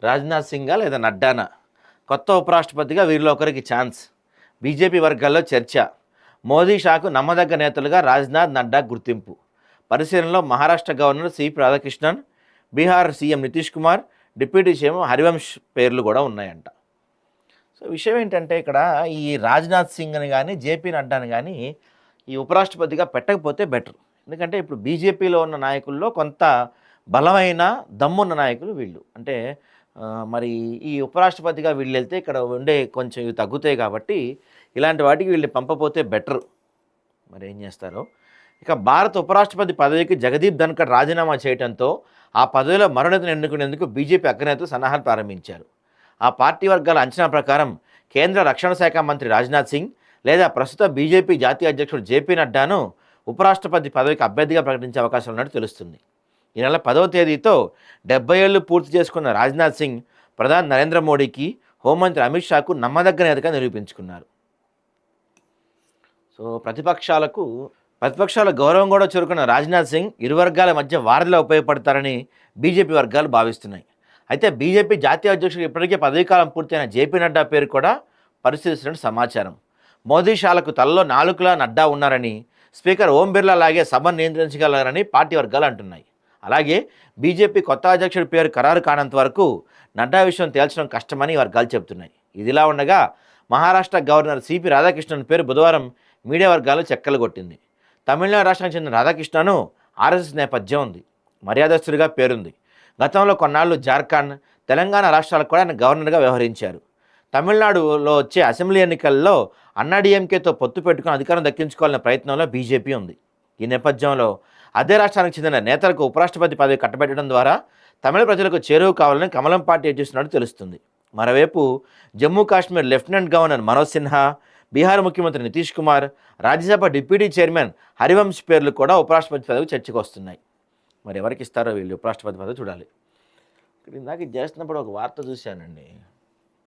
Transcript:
రాజ్నాథ్ సింగా లేదా నడ్డానా కొత్త ఉపరాష్ట్రపతిగా వీరిలో ఒకరికి ఛాన్స్. బీజేపీ వర్గాల్లో చర్చ. మోదీ షాకు నమ్మదగ్గ నేతలుగా రాజ్నాథ్, నడ్డా గుర్తింపు. పరిశీలనలో Maharashtra governor CP Radhakrishnan, Bihar CM Nitish Kumar, deputy CM Harivansh పేర్లు కూడా ఉన్నాయంట. సో విషయం ఏంటంటే ఇక్కడ ఈ రాజ్నాథ్ సింగ్ని కానీ జేపీ నడ్డాని కానీ ఈ ఉపరాష్ట్రపతిగా పెట్టకపోతే బెటర్. ఎందుకంటే ఇప్పుడు బీజేపీలో ఉన్న నాయకుల్లో కొంత బలమైన దమ్మున్న నాయకులు వీళ్ళు. అంటే మరి ఈ ఉపరాష్ట్రపతిగా వీళ్ళు వెళ్తే ఇక్కడ ఉండే కొంచెం ఇవి తగ్గుతాయి కాబట్టి ఇలాంటి వాటికి వీళ్ళని పంపపోతే బెటర్. మరి ఏం చేస్తారో. ఇక భారత ఉపరాష్ట్రపతి పదవికి జగదీప్ ధన్కర్ రాజీనామా చేయడంతో ఆ పదవిలో మరోనేతను ఎన్నుకునేందుకు బీజేపీ అగ్రనేతలు సన్నాహాలు ప్రారంభించారు. ఆ పార్టీ వర్గాల అంచనా ప్రకారం కేంద్ర రక్షణ శాఖ మంత్రి రాజ్నాథ్ సింగ్ లేదా ప్రస్తుత బీజేపీ జాతీయ అధ్యక్షుడు జేపీ నడ్డాను ఉపరాష్ట్రపతి పదవికి అభ్యర్థిగా ప్రకటించే అవకాశం ఉన్నట్టు తెలుస్తుంది. ఈ నెల 10వ తేదీతో 70 ఏళ్లు పూర్తి చేసుకున్న రాజ్నాథ్ సింగ్ ప్రధాని నరేంద్ర మోడీకి, హోంమంత్రి అమిత్ షాకు నమ్మదగ్గ నేతగా నిరూపించుకున్నారు. సో ప్రతిపక్షాల గౌరవం కూడా చేరుకున్న రాజ్నాథ్ సింగ్ ఇరు వర్గాల మధ్య వారధిలో ఉపయోగపడతారని బీజేపీ వర్గాలు భావిస్తున్నాయి. అయితే బీజేపీ జాతీయ అధ్యక్షుడు ఇప్పటికే పదవీకాలం పూర్తయిన జేపీ నడ్డా పేరు కూడా పరిశీలిస్తున్నట్టు సమాచారం. మోదీ షాలకు తలలో నాలుకలా నడ్డా ఉన్నారని, స్పీకర్ ఓం బిర్లా లాగే సభను నియంత్రించగలరని పార్టీ వర్గాలు అంటున్నాయి. అలాగే బీజేపీ కొత్త అధ్యక్షుడి పేరు ఖరారు కానంత వరకు నడ్డా విషయం తేల్చడం కష్టమని వర్గాలు చెబుతున్నాయి. ఇదిలా ఉండగా మహారాష్ట్ర గవర్నర్ సిపి రాధాకృష్ణన్ పేరు బుధవారం మీడియా వర్గాలు చెక్కలు కొట్టింది. తమిళనాడు రాష్ట్రానికి చెందిన రాధాకృష్ణను ఆర్ఎస్ఎస్ నేపథ్యం ఉంది, మర్యాదస్తుడిగా పేరుంది. గతంలో కొన్నాళ్ళు జార్ఖండ్, తెలంగాణ రాష్ట్రాలకు కూడా ఆయన గవర్నర్గా వ్యవహరించారు. తమిళనాడులో వచ్చే అసెంబ్లీ ఎన్నికల్లో అన్నాడీఎంకేతో పొత్తు పెట్టుకుని అధికారం దక్కించుకోవాలనే ప్రయత్నంలో బీజేపీ ఉంది. ఈ నేపథ్యంలో అదే రాష్ట్రానికి చెందిన నేతలకు ఉపరాష్ట్రపతి పదవి కట్టబెట్టడం ద్వారా తమిళ ప్రజలకు చేరువ కావాలని కమలం పార్టీ యత్నిస్తున్నట్టు తెలుస్తుంది. మరోవైపు జమ్మూ కాశ్మీర్ లెఫ్టినెంట్ గవర్నర్ మనోజ్ సిన్హా, బీహార్ ముఖ్యమంత్రి నితీష్ కుమార్, రాజ్యసభ డిప్యూటీ చైర్మన్ హరివంశ్ పేర్లు కూడా ఉపరాష్ట్రపతి పదవి చర్చకు వస్తున్నాయి. మరి ఎవరికి ఇస్తారో వీళ్ళు ఉపరాష్ట్రపతి పదవి చూడాలి. ఇందాక ఇది చేస్తున్నప్పుడు ఒక వార్త చూశానండి.